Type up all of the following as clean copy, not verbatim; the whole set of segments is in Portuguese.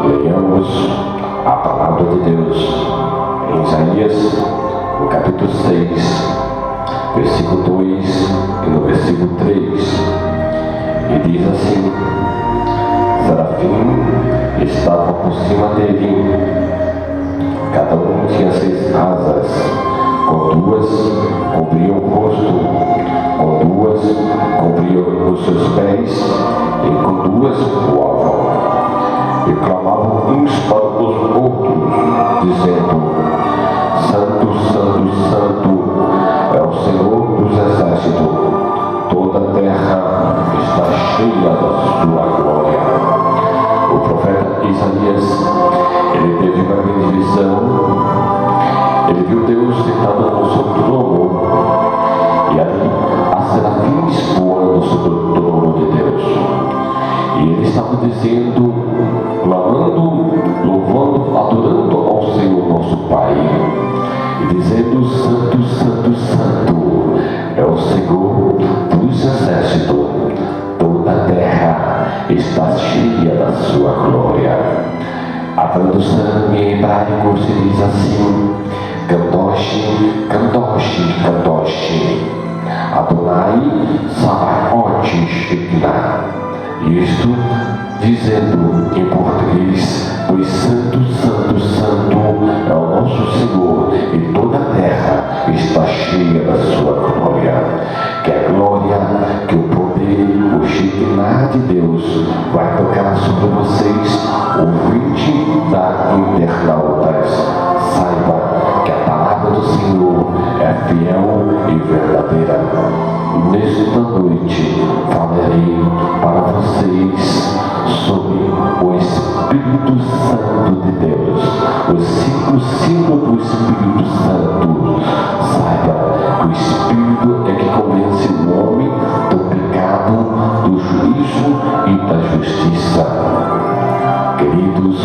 Leiamos a palavra de Deus em Isaías, no capítulo 6, versículo 2 e no versículo 3. E diz assim: Serafim estava por cima dele, cada um tinha 6 asas, com 2 cobriam o rosto, com 2 cobriam os seus pés, e com 2 voavam. E clamavam uns para os outros, dizendo: Santo, Santo, Santo é o Senhor dos exércitos, toda a terra está cheia da sua glória. O profeta Isaías, ele teve uma grande visão. Ele viu Deus sentado no seu trono, e ali há serafins voando sobre o trono de Deus. E ele estava dizendo, clamando, louvando, adorando ao Senhor nosso Pai, e dizendo: Santo, Santo, Santo é o Senhor dos exércitos, toda a terra está cheia da sua glória. A tradução em hebraico se diz assim: Kadosh, Kadosh, Kadosh, Adonai Sabaoth Shekinah. Isto dizendo em português: pois Santo, Santo, Santo é o nosso Senhor, e toda a terra está cheia da sua glória. Que a glória, que o poder, o Shekinah de Deus vai tocar sobre vocês, ouvinte da internautas. Saiba que a palavra do Senhor é fiel e verdadeira. Nesta noite falarei para vocês sobre o Espírito Santo de Deus, os 5 símbolos do Espírito Santo. Saiba que o Espírito é que convence o homem do pecado, do juízo e da justiça. Queridos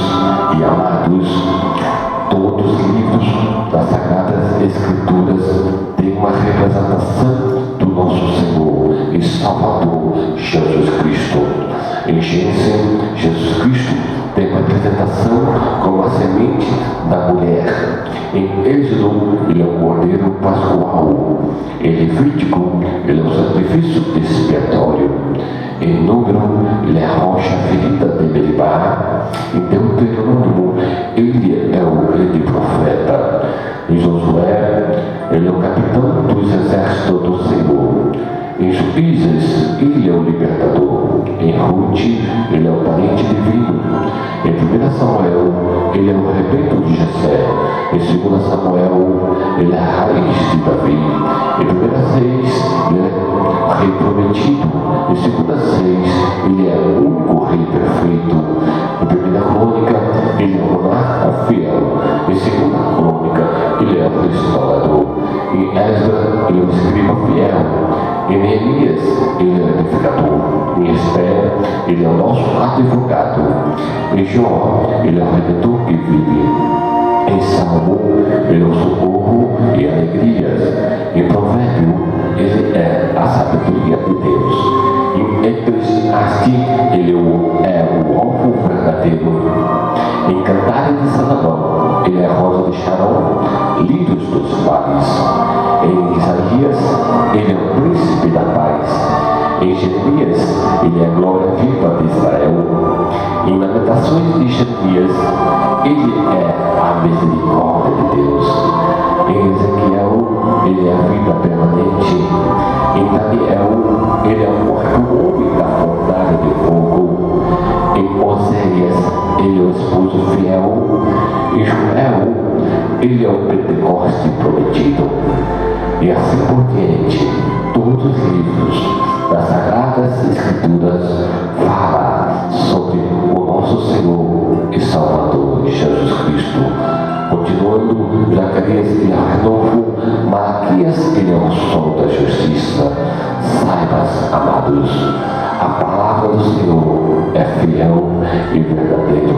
e amados, todos os livros das Sagradas Escrituras têm uma representação do nosso Senhor e Salvador Jesus Cristo. Em Gênesis, Jesus Cristo tem uma representação como a semente da mulher. Em Êxodo, ele é o cordeiro pascual. Em Levítico, ele é o sacrifício expiatório. Em Número, ele é a rocha ferida de Meribá. Em Deuteronômio, ele é o grande profeta. Em Josué, ele é o capitão dos exércitos do Senhor. Em Juízes, ele é o libertador. Em Ruth, ele é o parente divino. Em 1 Samuel, ele é o rebento de Jessé. Em 2 Samuel, ele é a raiz de Davi. Em 1 Reis, ele é o rei prometido. Em 2 Reis, ele é o único rei perfeito. Em 1 Crônica, ele é o monarca fiel. Em 2 Crônica, ele é o restaurador. Em Esdras, ele é o escriba fiel. Em Neemias, ele é o edificador. Em Esther, ele é o nosso advogado. Em Jó, ele é o redentor que vive. Em Salmo, ele é o socorro e alegrias. Em Provérbio, ele é a sabedoria de Deus. Em Eclesiastes, ele é o alvo verdadeiro. Em Cantares de Salomão, ele é a rosa de Sharon, lírios dos vales. Em Isaías, ele é o príncipe da paz. Em Jeremias, ele é a glória viva de Israel. Em Lamentações de Jeremias, ele é a misericórdia de Deus. Em Ezequiel, ele é a vida permanente. Em Daniel, ele é o homem da fornalha de fogo. Em Oséias, ele é o esposo fiel. Em Joel, ele é o Pentecoste prometido. E assim por diante, todos os livros das Sagradas Escrituras falam sobre o nosso Senhor e Salvador Jesus Cristo. Continuando, Zacarias ele é o renovo, Malaquias ele é o sol da justiça. Saibas, amados, a palavra do Senhor é fiel e verdadeira.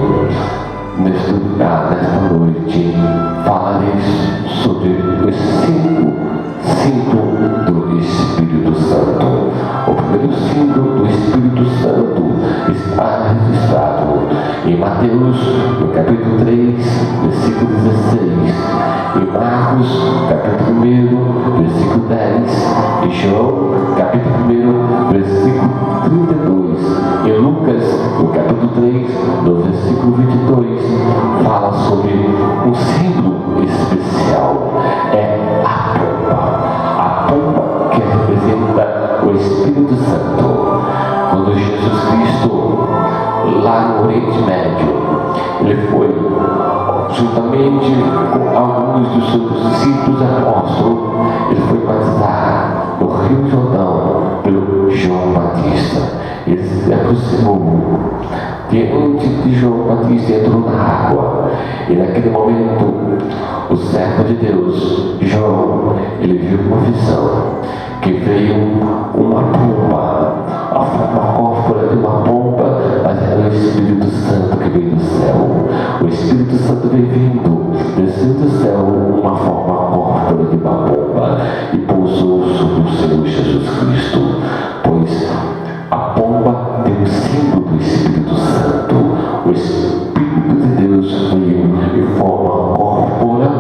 Nesta noite falarei sobre os 5 símbolos do Espírito Santo. O primeiro símbolo do Espírito Santo está registrado em Mateus, no capítulo 3, versículo 16, em Marcos, capítulo 1, versículo 10, em João, capítulo 1, versículo 32, em Lucas, no capítulo 3, no versículo 22, fala sobre um símbolo especial, é a pomba. A pomba que representa o Espírito Santo. Quando Jesus Cristo, lá no Oriente Médio, ele foi, juntamente com alguns dos seus discípulos apóstolos, ele foi batizar no Rio Jordão pelo João Batista. Ele se aproximou diante de João Batista, entrou na água, e naquele momento o servo de Deus, João, ele viu uma visão, que veio uma pomba, a forma corpórea de uma pomba, mas era o Espírito Santo que veio do céu. O Espírito Santo veio vindo, desceu do céu, uma forma corpórea de uma pomba, e pousou sobre o Senhor Jesus Cristo, pois a pomba tem o símbolo do Espírito Santo. O Espírito de Deus veio em forma corpórea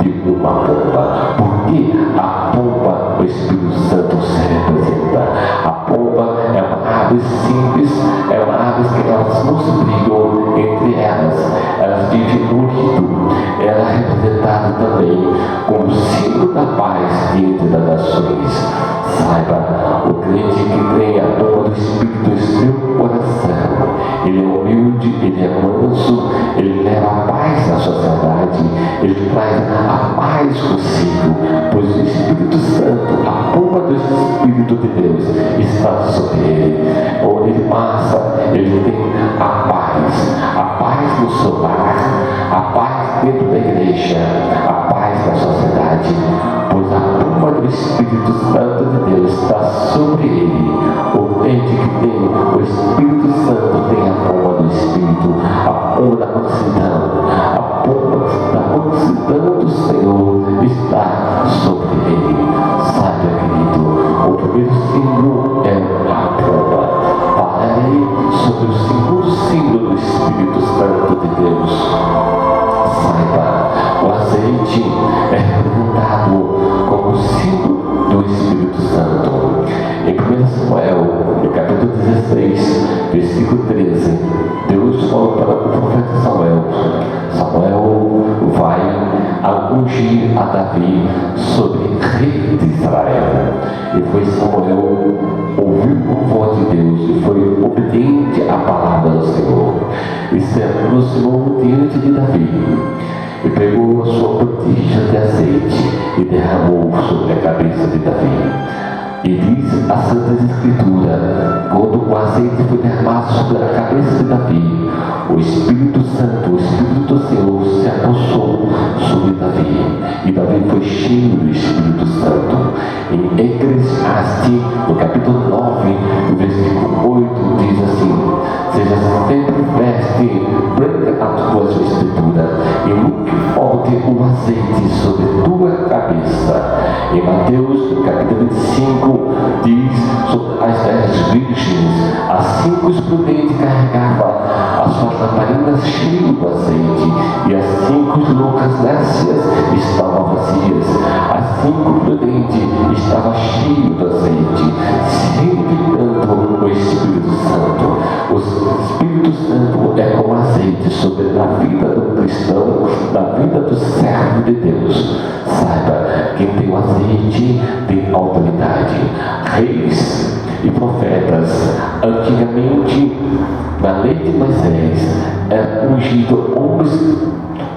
de uma pomba. Porque a pomba, o Espírito Santo se representa. A pomba é uma ave simples, é uma ave que elas não se brigam entre elas vivem unido. Ela é representada também como símbolo da paz diante das nações. Saiba, o crente que tem a pomba do Espírito em seu coração, ele é humilde, ele é manso, ele leva a paz na sociedade, ele traz a paz consigo, pois o Espírito Santo, a pomba do Espírito de Deus, está sobre ele. Onde ele passa, ele tem a paz no seu lar, a paz dentro da igreja, a paz na sociedade, pois a pomba do Espírito Santo de Deus está sobre ele. O crente que tem o Espírito Santo tem a pomba do Espírito, a pomba da mansidão, a pomba da mansidão do Senhor está sobre ele. Saiba, querido, o primeiro símbolo é a pomba. Falarei sobre o segundo símbolo do Espírito Santo de Deus. Saiba, o azeite é representado como símbolo do Espírito Santo. Em 1 Samuel, no capítulo 16, versículo 13, Deus falou para o profeta Samuel. Samuel vai ungir a Davi sobre rei de Israel. E foi Samuel, ouviu a voz de Deus e foi obediente à palavra do Senhor. E se aproximou diante de Davi e pegou a sua botija de azeite e derramou sobre a cabeça de Davi. E diz a Santa Escritura, quando o azeite foi derramado sobre a cabeça de Davi, o Espírito Santo, o Espírito do Senhor se apossou sobre Davi, e Davi foi cheio do Espírito Santo. Em Eclesiastes, no capítulo 9, no versículo 8, diz assim: seja sempre veste branca a tua vestidura, e nunca falte o azeite sobre tua cabeça. Em Mateus, no capítulo 25, diz sobre as 10 virgens, assim que os prudentes carregavam as suas lamparinas cheias do azeite, e assim que os loucas nécias estavam vazias, assim que o prudente estava cheio do azeite, significando o Espírito Santo. O Espírito Santo é como azeite sobre a vida do cristão, na vida do servo de Deus. Saiba, quem tem o azeite tem autoridade. Reis e profetas, antigamente, na lei de Moisés, era ungido homens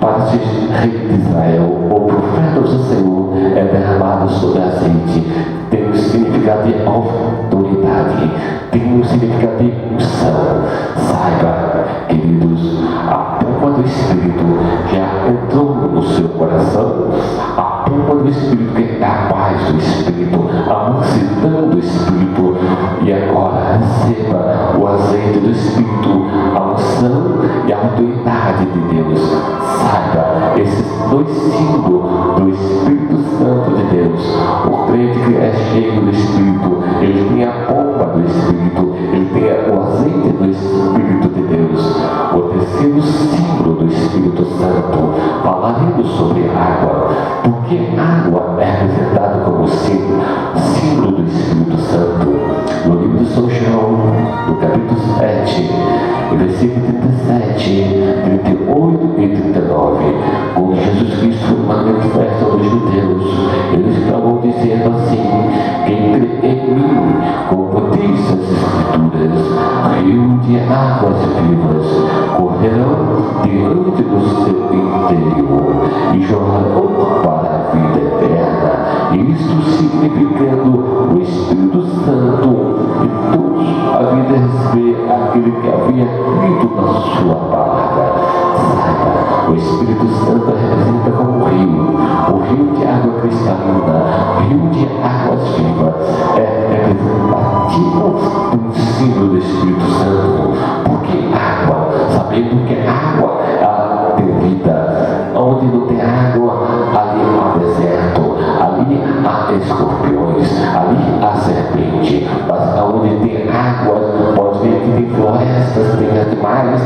para ser rei de Israel. O profeta do Senhor é derramado sobre azeite. Tem um significado de autoridade, tem um significado de unção. Saiba, queridos, a pomba do Espírito já entrou no seu coração. A pomba do Espírito que é a paz do Espírito, a mansidão do Espírito. E agora receba o azeite do Espírito, a unção e a autoridade de Deus. Saiba, esses dois símbolos do Espírito Santo de Deus. O crente que é cheio do Espírito, ele tem a pompa do Espírito, ele tem o azeite do Espírito de Deus. O terceiro símbolo do Espírito Santo, falaremos sobre água, porque água é representada como símbolo do Espírito Santo. No livro de São João, no capítulo 7, versículo 37, 38 e 39, quando Jesus Cristo foi manifesto aos judeus, ele exclamou dizendo assim: quem crê em mim, como diz as Escrituras, rio de águas vivas correrão diante do seu interior e jorrarão para a vida eterna. Isto significando o Espírito Santo, e todos haviam de receber aquele que havia crido na sua palavra. Saiba, o Espírito Santo representa como um rio, o rio de água cristalina, rio de águas vivas, é representativo do símbolo do Espírito Santo, porque água, sabendo que água ela tem vida, onde não tem água, ali há deserto, ali há escorpiões, ali há serpente, mas onde tem água, pode ver que tem florestas, tem animais,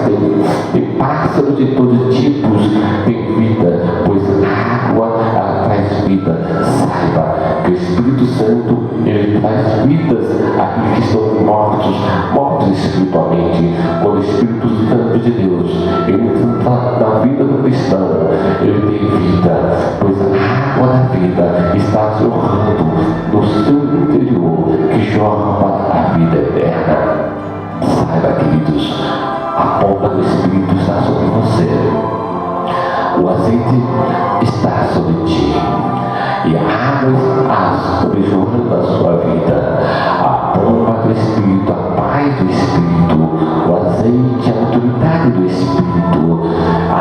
tem pássaros de todos os tipos, tem vida, pois a água ela traz vida. Saiba que o Espírito Santo ele traz vidas àqueles que estão mortos espiritualmente. Quando o Espírito Santo de Deus ele entra na vida do cristão, ele tem vida, pois a água da vida está jorrando no seu interior, que jorra para a vida eterna. Saiba, queridos, a pompa do Espírito está sobre você, o azeite está sobre ti, e a água está sobre a sua vida. A pompa do Espírito, a paz do Espírito, o azeite, a autoridade do Espírito, a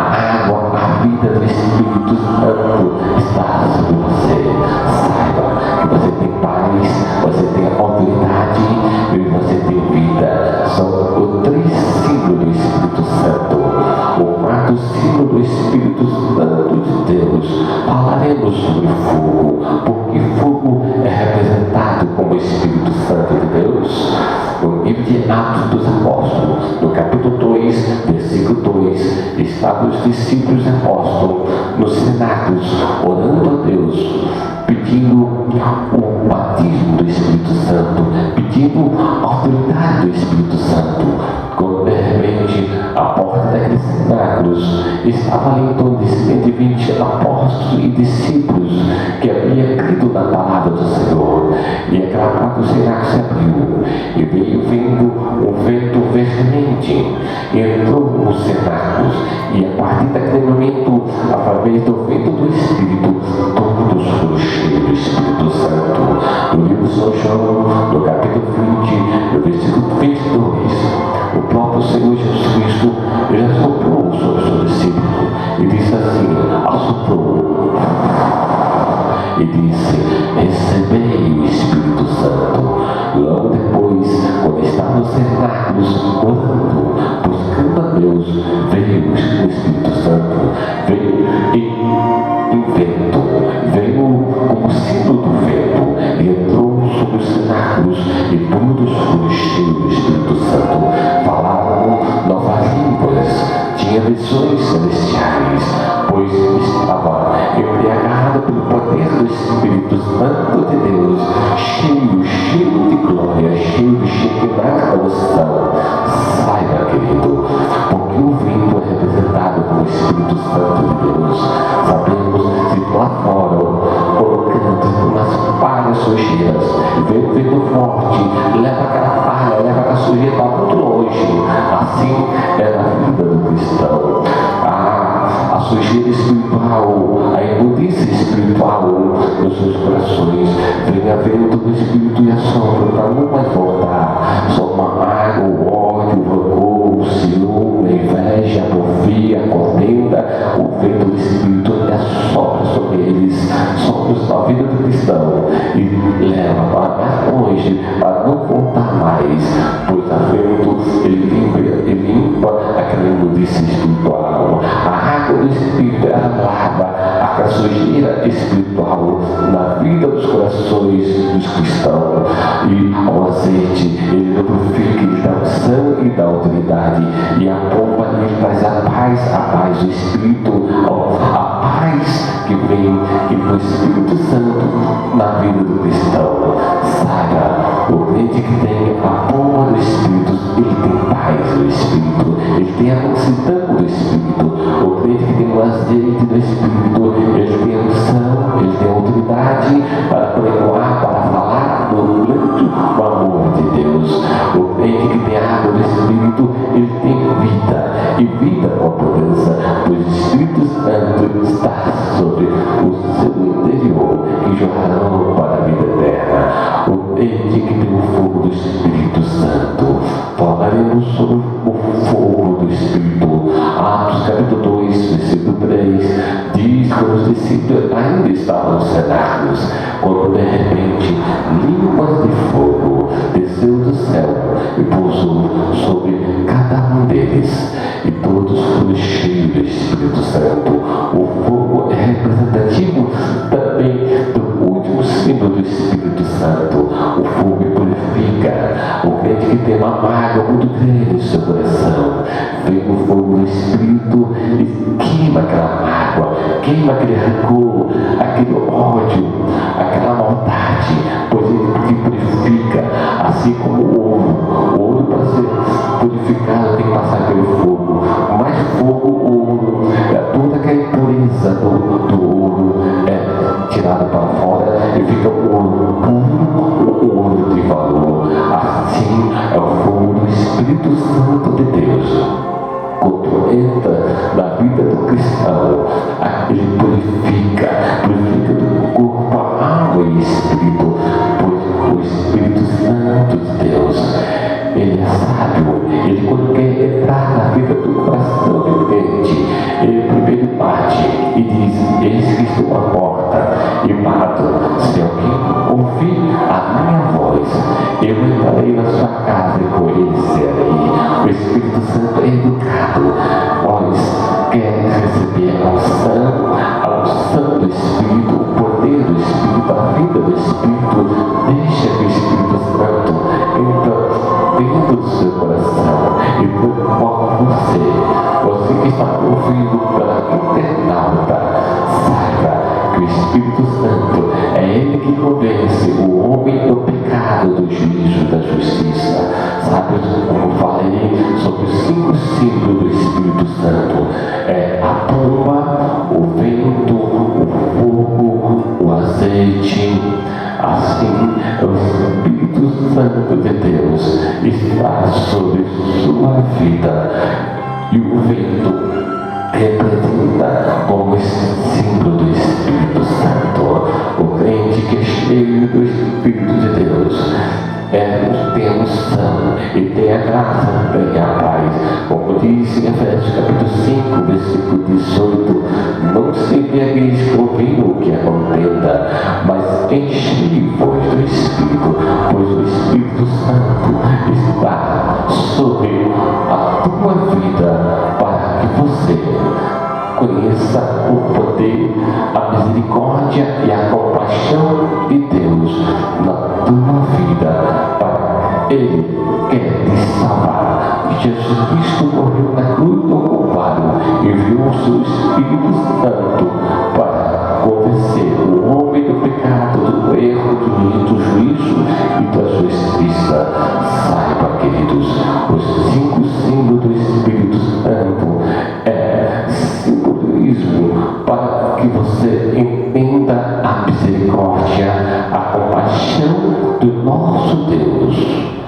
água, a vida do Espírito Santo está sobre você. Saiba que você tem paz, você tem autoridade e você tem vida. São os três símbolos do Espírito Santo. O quarto símbolo do Espírito Santo de Deus, falaremos sobre fogo, porque fogo é representado como o Espírito Santo de Deus. No livro de Atos dos Apóstolos, no capítulo 2, versículo 2, estavam os discípulos apóstolos nos cenáculos, orando a Deus, pedindo o batismo do Espírito Santo, pedindo a autoridade do Espírito Santo. Quando de repente a porta daqueles cenáculos estava ali em torno de 120 apóstolos e discípulos que haviam crido na palavra do Senhor, e aquela porta do cenáculo se abriu e veio vindo um vento veemente, entrou nos cenáculos, e a partir daquele momento, através do vento do Espírito, todos foram cheios do Espírito Santo. No livro de São João, no capítulo 20, no versículo 22, o próprio Senhor Jesus Cristo ele assoprou sobre os seus discípulos e disse assim, assoprou e disse, recebei o Espírito Santo. Logo depois, quando estava nos cenáculos orando, buscando a Deus, veio o Espírito Santo, veio em vento, veio como símbolo do vento, e entrou sobre os cenáculos, e todos foram cheios do Espírito Santo, falavam novas línguas, tinha visões celestiais, pois estava embriagado pelo poder do Espírito Santo de Deus, cheio de glória, cheio de Shekinah da unção. Saiba, querido, porque o vento é representado como o Espírito Santo de Deus. Sabemos que lá fora, colocando umas palhas sujeiras, vem um vento forte, leva aquela palha, leva aquela sujeira muito longe. Assim é a vida do cristão. A sujeira espiritual, a imundícia espiritual nos seus corações, vem a vento do Espírito e assopra para não mais voltar. Só uma mágoa, o ódio, o rancor, o ciúme, a inveja, a porfia, a contenda, o vento do Espírito sopra sobre eles, sopra na vida do cristão e leva para mais longe, para não voltar mais, pois a vento ele limpa aquela imundícia espiritual. A água do Espírito ela lava a sujeira espiritual na vida dos corações dos cristãos, e o azeite ele lubrifica, ele dá unção e dá autoridade, e a pomba ele traz a paz do Espírito, a paz que vem e do Espírito Santo na vida do cristão. Saiba, o crente que tem a pomba do Espírito, ele tem paz do Espírito, ele tem a mansidão do Espírito. O crente que tem o azeite do Espírito, ele tem a unção, ele tem a autoridade para pregoar, para falar do grande amor de Deus. O crente que tem a água do Espírito, ele tem vida, e vida com abundância, pois o Espírito Santo está sobre o seu interior, que jorrarão para a vida eterna. O crente que tem o fogo do Espírito Santo, falaremos sobre o fogo do Espírito. Atos capítulo 2, versículo 3, diz que os discípulos ainda estavam cenados, quando de repente línguas de fogo desceu do céu e pousou sobre cada um deles, e todos foram cheios do Espírito Santo. O fogo é representativo também do último símbolo do Espírito Santo. O fogo purifica. O crente que tem uma mágoa muito grande no seu coração, vem o fogo do Espírito e queima aquela mágoa, queima aquele rancor, aquele ódio, aquela maldade, pois ele te purifica, assim como o ouro. O ouro, para ser purificado, tem que passar pelo fogo. Mais fogo, o ouro, toda aquela impureza do ouro é tirada para fora e fica o ouro puro, o ouro de valor. Assim é o fogo do Espírito Santo de Deus. Quando entra na vida do cristão, ele purifica do corpo, a alma e espírito, pois o Espírito Santo de Deus, ele é sábio. Ele, quando quer entrar na vida do coração do crente, ele primeiro bate e diz: eis que estou à porta e bato. Se alguém ouvir a minha voz, eu entrarei na sua casa e conhecerei. O Espírito Santo é educado, pois quer receber a unção do Espírito, o poder do Espírito, a vida do Espírito. Deixa que o Espírito Santo entre dentro do seu coração e transforma você que está ouvindo pela internauta. Saiba que o Espírito Santo é ele que convence o homem do pecado, do juízo e da justiça. Sabe como falei sobre os 5 símbolos do Espírito Santo? É a pomba, o vento, o fogo, o azeite. Assim, o Espírito Santo de Deus está sobre sua vida, e o vento representa como símbolo do Espírito Santo. O crente que é cheio do Espírito de Deus tem a unção e tem a graça, tem a paz. Como diz em Efésios capítulo 5, versículo 18: não se embriagueis com vinho que é contenda, mas enchei-vos do Espírito, pois o Espírito Santo está sobre a tua vida, para que você conheça o poder, a misericórdia e a compaixão de Deus na tua vida, para Ele quer te salvar. Jesus Cristo morreu na cruz do Calvário e enviou o seu Espírito Santo para convencer o homem do pecado, do erro, do juízo e da justiça. Saiba, queridos, os 5 símbolos do Espírito Santo é simbolismo para que você entenda a misericórdia, a compaixão do nosso Deus.